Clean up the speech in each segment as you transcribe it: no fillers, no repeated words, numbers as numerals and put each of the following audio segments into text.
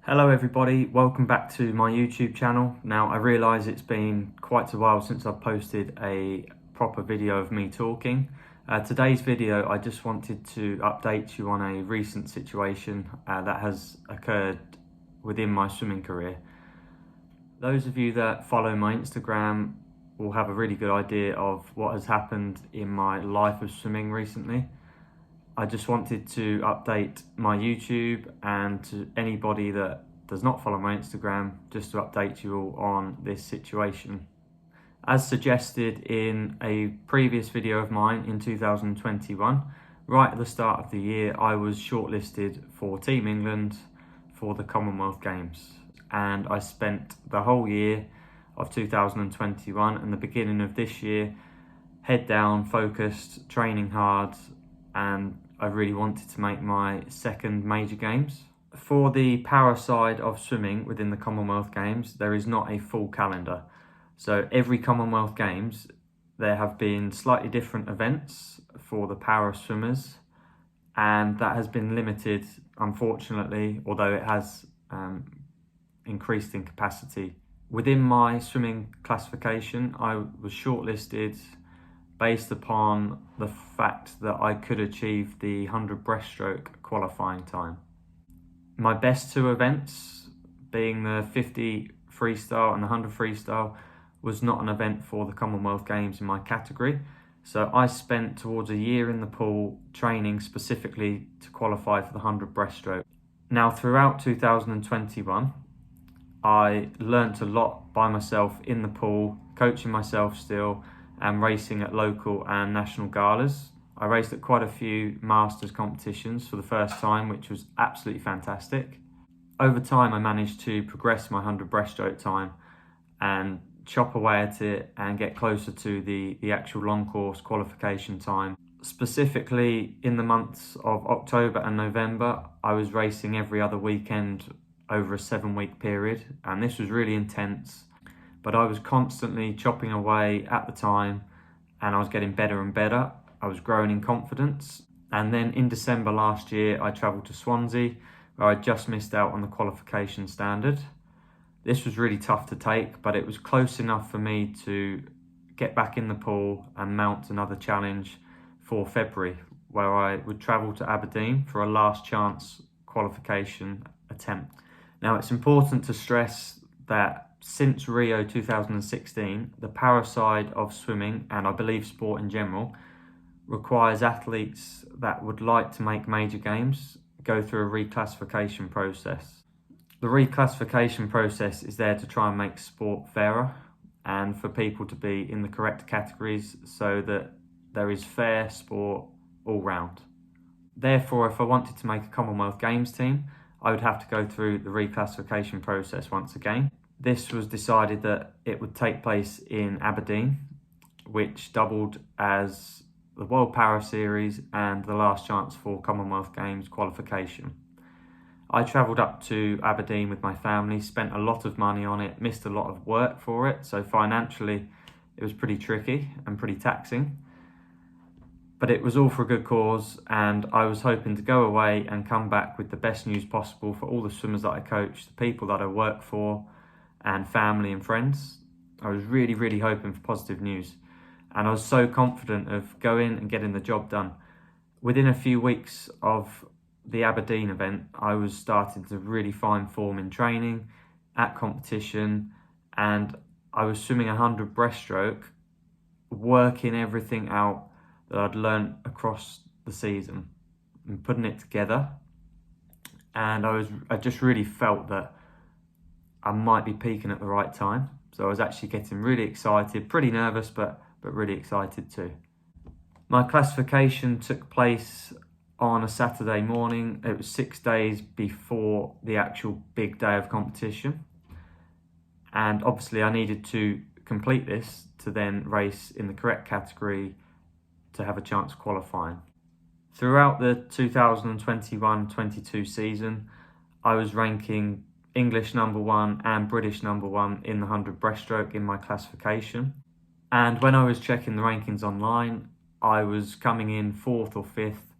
Hello everybody, welcome back to my YouTube channel. Now I realise it's been quite a while since I've posted a proper video of me talking. Today's video I just wanted to update you on a recent situation that has occurred within my swimming career. Those of you that follow my Instagram will have a really good idea of what has happened in my life of swimming recently. I just wanted to update my YouTube and to anybody that does not follow my Instagram, just to update you all on this situation. As suggested in a previous video of mine in 2021, right at the start of the year, I was shortlisted for Team England for the Commonwealth Games. And I spent the whole year of 2021 and the beginning of this year head down, focused, training hard, and I really wanted to make my second major games. For the para side of swimming within the Commonwealth Games, there is not a full calendar. So every Commonwealth Games, there have been slightly different events for the para swimmers, and that has been limited, unfortunately, although it has increased in capacity. Within my swimming classification, I was shortlisted based upon the fact that I could achieve the 100 breaststroke qualifying time. My best two events, being the 50 freestyle and the 100 freestyle, was not an event for the Commonwealth Games in my category. So I spent towards a year in the pool training specifically to qualify for the 100 breaststroke. Now throughout 2021, I learnt a lot by myself in the pool, coaching myself still, and racing at local and national galas. I raced at quite a few masters competitions for the first time, which was absolutely fantastic. Over time, I managed to progress my 100 breaststroke time and chop away at it and get closer to the actual long course qualification time. Specifically in the months of October and November, I was racing every other weekend over a 7-week period, and this was really intense. But I was constantly chopping away at the time and I was getting better and better. I was growing in confidence. And then in December last year, I travelled to Swansea, where I just missed out on the qualification standard. This was really tough to take, but it was close enough for me to get back in the pool and mount another challenge for February, where I would travel to Aberdeen for a last chance qualification attempt. Now, it's important to stress that since Rio 2016, the para side of swimming, and I believe sport in general, requires athletes that would like to make major games go through a reclassification process. The reclassification process is there to try and make sport fairer and for people to be in the correct categories so that there is fair sport all round. Therefore, if I wanted to make a Commonwealth Games team, I would have to go through the reclassification process once again. This was decided that it would take place in Aberdeen, which doubled as the World Para Series and the last chance for Commonwealth Games qualification. I travelled up to Aberdeen with my family, spent a lot of money on it, missed a lot of work for it, so financially it was pretty tricky and pretty taxing. But it was all for a good cause, and I was hoping to go away and come back with the best news possible for all the swimmers that I coach, the people that I work for, and family and friends. I was really hoping for positive news, and I was so confident of going and getting the job done. Within a few weeks of the Aberdeen event, I was starting to really find form in training, at competition, and I was swimming 100 breaststroke, working everything out that I'd learned across the season and putting it together. And I just really felt that I might be peaking at the right time. So I was actually getting really excited, pretty nervous, but really excited too. My classification took place on a Saturday morning. It was 6 days before the actual big day of competition. And obviously I needed to complete this to then race in the correct category to have a chance of qualifying. Throughout the 2021-22 season, I was ranking English #1 and British #1 in the 100 breaststroke in my classification. And when I was checking the rankings online, I was coming in 4th or 5th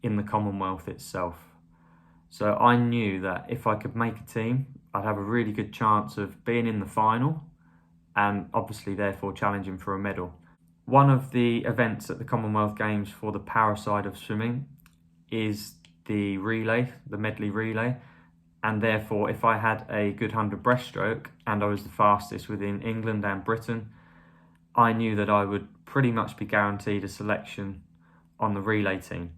in the Commonwealth itself. So I knew that if I could make a team, I'd have a really good chance of being in the final and obviously therefore challenging for a medal. One of the events at the Commonwealth Games for the para side of swimming is the relay, the medley relay. And therefore, if I had a good 100 breaststroke and I was the fastest within England and Britain, I knew that I would pretty much be guaranteed a selection on the relay team.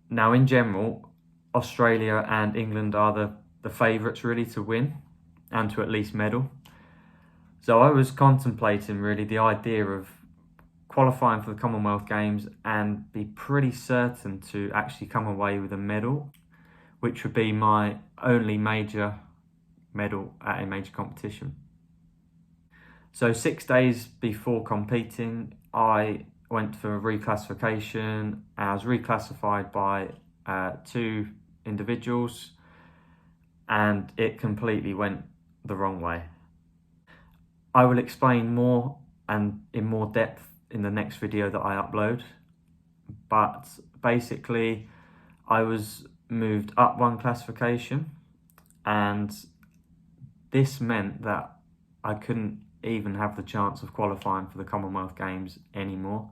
Now, in general, Australia and England are the favourites really to win and to at least medal. So I was contemplating really the idea of qualifying for the Commonwealth Games and be pretty certain to actually come away with a medal, which would be my only major medal at a major competition. So 6 days before competing, I went for reclassification. I was reclassified by 2 individuals, and it completely went the wrong way. I will explain more and in more depth in the next video that I upload, but basically I was moved up 1 classification, and this meant that I couldn't even have the chance of qualifying for the Commonwealth Games anymore.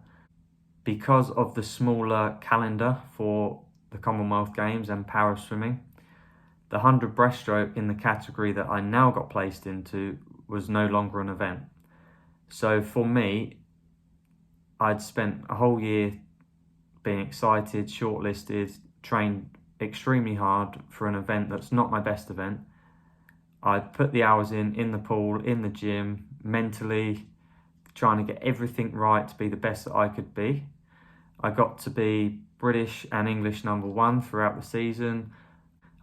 Because of the smaller calendar for the Commonwealth Games and para swimming, the 100 breaststroke in the category that I now got placed into was no longer an event. So for me, I'd spent a whole year being excited, shortlisted, trained extremely hard for an event that's not my best event. I put the hours in the pool, in the gym, mentally trying to get everything right to be the best that I could be. I got to be British and English #1 throughout the season.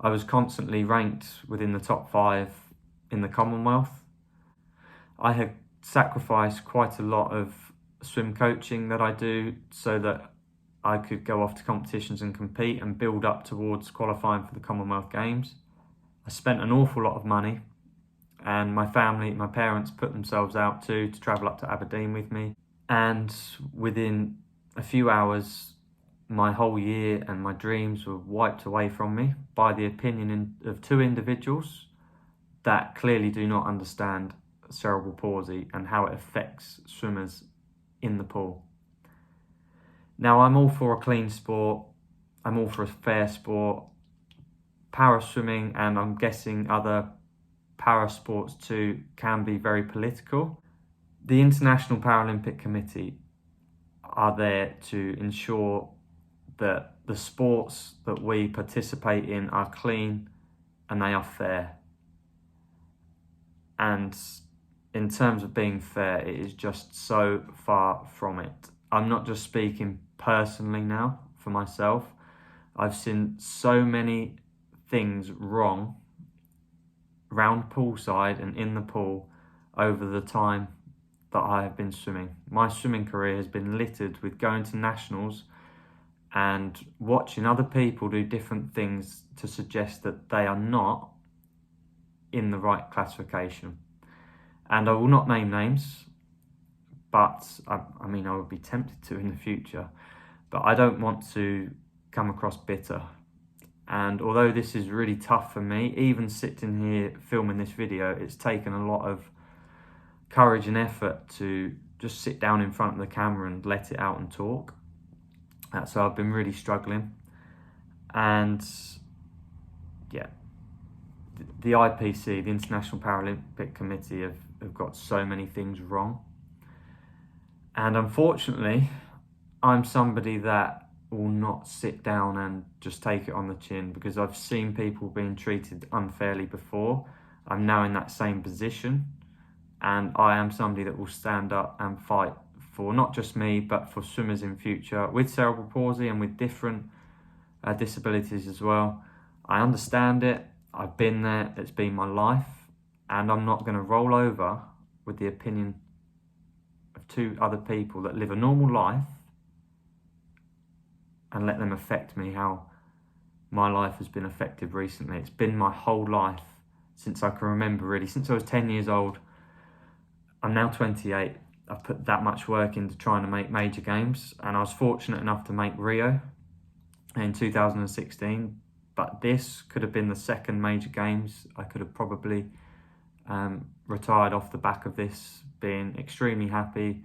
I was constantly ranked within the top 5 in the Commonwealth. I had sacrificed quite a lot of swim coaching that I do so that I could go off to competitions and compete and build up towards qualifying for the Commonwealth Games. I spent an awful lot of money, and my family, my parents put themselves out to travel up to Aberdeen with me. And within a few hours, my whole year and my dreams were wiped away from me by the opinion of 2 individuals that clearly do not understand cerebral palsy and how it affects swimmers in the pool. Now, I'm all for a clean sport. I'm all for a fair sport. Para swimming, and I'm guessing other para sports too, can be very political. The International Paralympic Committee are there to ensure that the sports that we participate in are clean and they are fair. And in terms of being fair, it is just so far from it. I'm not just speaking personally now for myself. I've seen so many things wrong round poolside and in the pool over the time that I have been swimming. My swimming career has been littered with going to nationals and watching other people do different things to suggest that they are not in the right classification. And I will not name names, but I mean, I would be tempted to in the future, but I don't want to come across bitter. And although this is really tough for me, even sitting here filming this video, it's taken a lot of courage and effort to just sit down in front of the camera and let it out and talk. So I've been really struggling. And yeah, the IPC, the International Paralympic Committee, have got so many things wrong. And unfortunately, I'm somebody that will not sit down and just take it on the chin, because I've seen people being treated unfairly before. I'm now in that same position, and I am somebody that will stand up and fight for not just me, but for swimmers in future with cerebral palsy and with different disabilities as well. I understand it. I've been there. It's been my life, and I'm not going to roll over with the opinion of 2 other people that live a normal life and let them affect me how my life has been affected recently. It's been my whole life since I can remember, really, since I was 10 years old. I'm now 28. I've put that much work into trying to make major games, and I was fortunate enough to make Rio in 2016. but this could have been the second major games. I could have probably retired off the back of this, being extremely happy.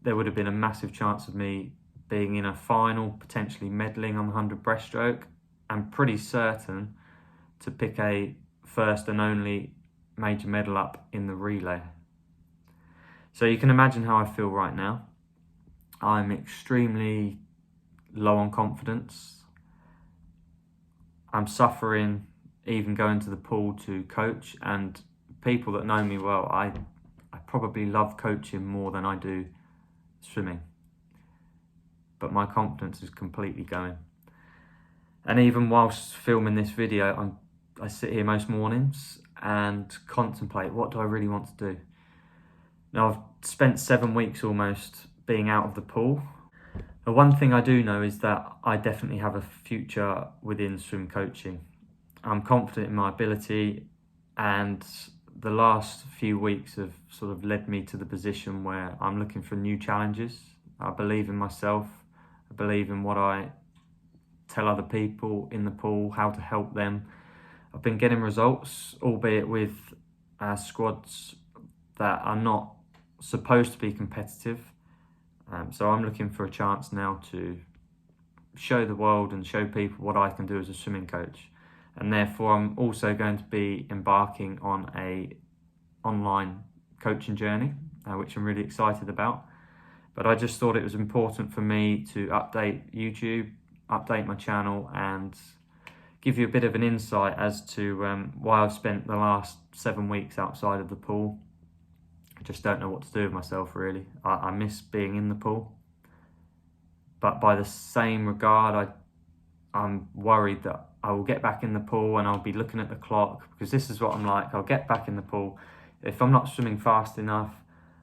There would have been a massive chance of me being in a final, potentially medaling on the 100 breaststroke, and pretty certain to pick a first and only major medal up in the relay. So you can imagine how I feel right now. I'm extremely low on confidence. I'm suffering even going to the pool to coach, and people that know me well, I probably love coaching more than I do swimming. But my confidence is completely going. And even whilst filming this video, I sit here most mornings and contemplate, what do I really want to do? Now, I've spent 7 weeks almost being out of the pool. The one thing I do know is that I definitely have a future within swim coaching. I'm confident in my ability, and the last few weeks have sort of led me to the position where I'm looking for new challenges. I believe in myself. I believe in what I tell other people in the pool, how to help them. I've been getting results, albeit with squads that are not supposed to be competitive. So I'm looking for a chance now to show the world and show people what I can do as a swimming coach. And therefore I'm also going to be embarking on a online coaching journey, which I'm really excited about. But I just thought it was important for me to update YouTube, update my channel, and give you a bit of an insight as to why I've spent the last 7 weeks outside of the pool. I just don't know what to do with myself, really. I miss being in the pool. But by the same regard, I'm worried that I will get back in the pool and I'll be looking at the clock, because this is what I'm like. I'll get back in the pool. If I'm not swimming fast enough,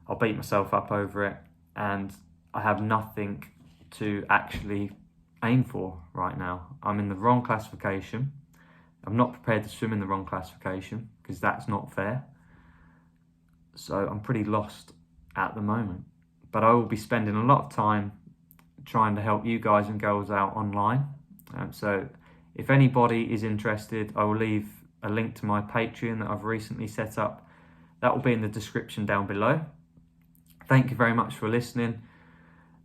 I'll beat myself up over it, and I have nothing to actually aim for right now. I'm in the wrong classification. I'm not prepared to swim in the wrong classification because that's not fair. So I'm pretty lost at the moment. But I will be spending a lot of time trying to help you guys and girls out online. So if anybody is interested, I will leave a link to my Patreon that I've recently set up. That will be in the description down below. Thank you very much for listening.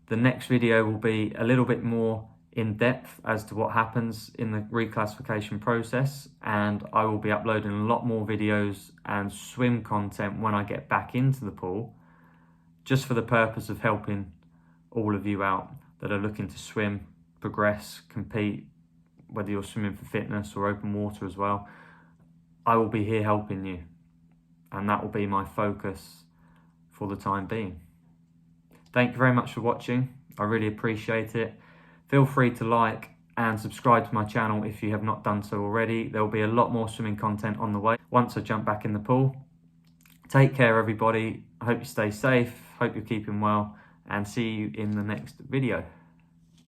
The next video will be a little bit more in depth as to what happens in the reclassification process, and I will be uploading a lot more videos and swim content when I get back into the pool, just for the purpose of helping all of you out that are looking to swim, progress, compete, whether you're swimming for fitness or open water as well. I will be here helping you, and that will be my focus for the time being. Thank you very much for watching. I really appreciate it. Feel free to like and subscribe to my channel if you have not done so already. There will be a lot more swimming content on the way once I jump back in the pool. Take care, everybody. I hope you stay safe, hope you're keeping well, and see you in the next video.